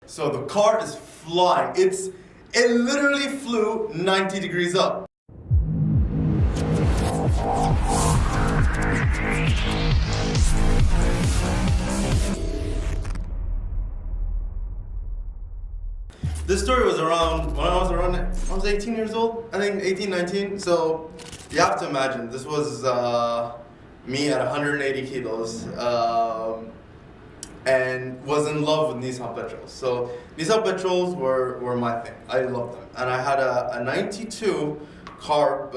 So the car is flying. It literally flew 90 degrees up. This story was around when I was 18 years old, I think 18, 19. So you have to imagine, this was me at 180 kilos and was in love with Nissan Patrols. So Nissan Patrols were my thing. I loved them. And I had a 92 Carb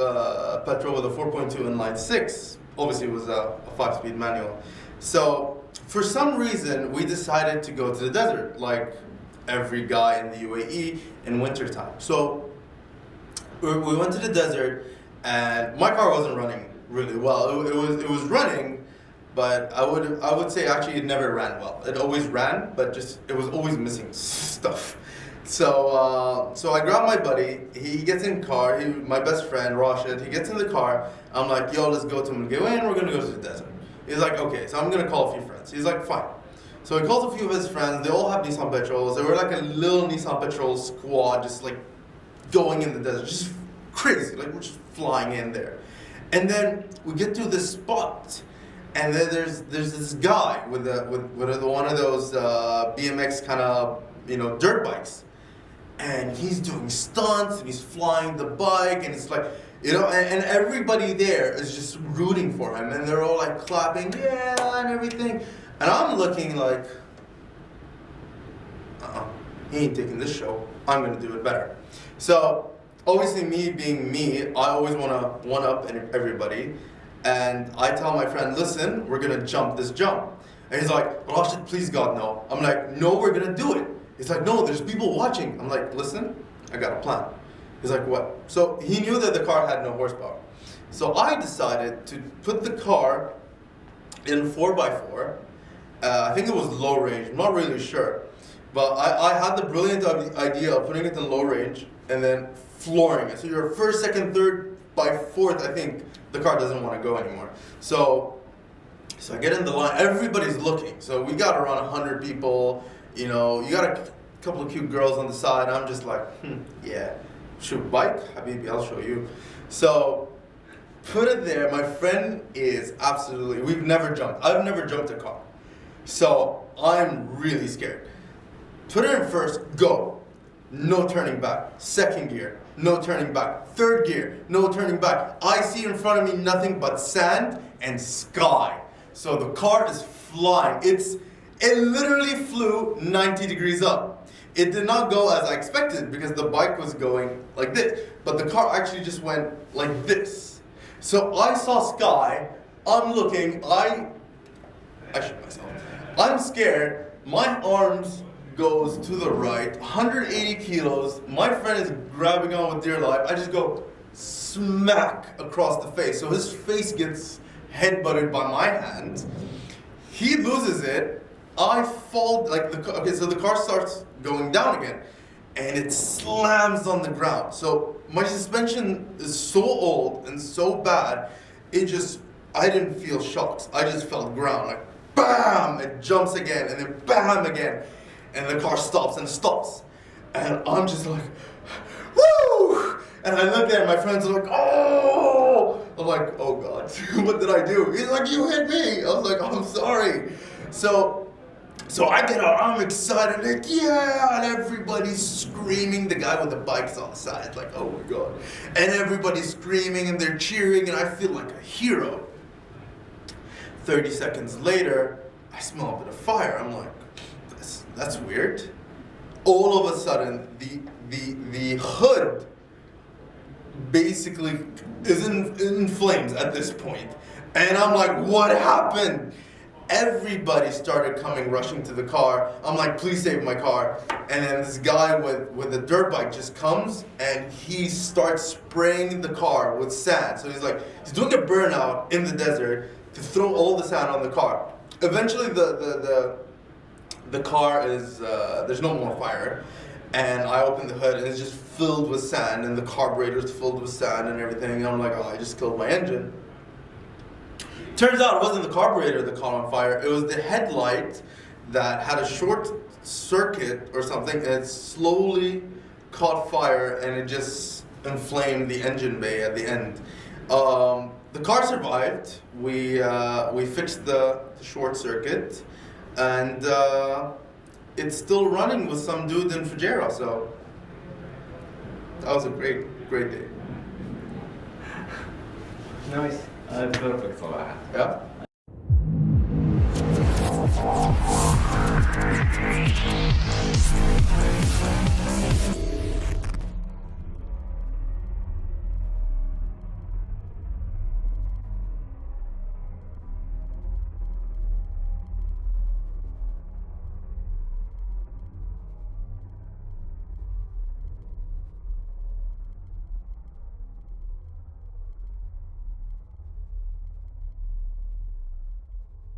Patrol with a 4.2 inline 6. Obviously it was a 5-speed manual. So for some reason we decided to go to the desert, like every guy in the UAE in wintertime. So we went to the desert, and my car wasn't running really well. It was running, but I would say actually it never ran well. It always ran, but just it was always missing stuff. So I grabbed my buddy. He gets in the car. My best friend Rashid. He gets in the car. I'm like, yo, let's go to Mulgawen. We're gonna go to the desert. He's like, okay. So I'm gonna call a few friends. He's like, fine. So he calls a few of his friends. They all have Nissan Patrols. They were like a little Nissan Patrol squad, just like going in the desert, just crazy. Like we're just flying in there. And then we get to this spot, and then there's this guy with one of those BMX kind of dirt bikes, and he's doing stunts and he's flying the bike, and it's like and everybody there is just rooting for him, and they're all like clapping, yeah, and everything. And I'm looking like, he ain't taking this show. I'm gonna do it better. So obviously, me being me, I always wanna one up everybody. And I tell my friend, listen, we're gonna jump this jump. And he's like, Rashid, please God, no. I'm like, no, we're gonna do it. He's like, no, there's people watching. I'm like, listen, I got a plan. He's like, what? So he knew that the car had no horsepower. So I decided to put the car in 4x4. I think it was low range, I'm not really sure. But I had the brilliant idea of putting it in low range and then flooring it. So you're first, second, third, by fourth, I think the car doesn't want to go anymore. So I get in the line, everybody's looking. So we got around 100 people, you got a couple of cute girls on the side. I'm just like, yeah, shoot, bike? Habibi, I'll show you. So put it there. My friend is absolutely, we've never jumped. I've never jumped a car. So I'm really scared. Put it in first, go. No turning back. Second gear, no turning back. Third gear, no turning back. I see in front of me nothing but sand and sky. So the car is flying. It literally flew 90 degrees up. It did not go as I expected because the bike was going like this. But the car actually just went like this. So I saw sky. I'm looking. I shit myself. I'm scared. My arms goes to the right, 180 kilos. My friend is grabbing on with dear life. I just go smack across the face. So his face gets headbutted by my hand. He loses it. I fall, so the car starts going down again, and it slams on the ground. So my suspension is so old and so bad, I didn't feel shocks. I just felt ground, like bam, it jumps again, and then bam again. And the car stops and stops. And I'm just like, woo! And I look there and my friends are like, oh! I'm like, oh God, what did I do? He's like, you hit me. I was like, I'm sorry. So I get out, I'm excited, like, yeah! And everybody's screaming. The guy with the bike's on the side, like, oh my God. And everybody's screaming and they're cheering and I feel like a hero. 30 seconds later, I smell a bit of fire. I'm like, that's weird. All of a sudden, the hood basically is in flames at this point. And I'm like, what happened? Everybody started rushing to the car. I'm like, please save my car. And then this guy with a dirt bike just comes and he starts spraying the car with sand. So he's doing a burnout in the desert to throw all the sand on the car. Eventually the car is, there's no more fire. And I open the hood and it's just filled with sand and the carburetor's filled with sand and everything. And I'm like, oh, I just killed my engine. Turns out it wasn't the carburetor that caught on fire. It was the headlight that had a short circuit or something, and it slowly caught fire and it just inflamed the engine bay at the end. The car survived. We fixed the short circuit, and it's still running with some dude in Fujairah. So that was a great day. Nice. Perfect صراحة. Yeah.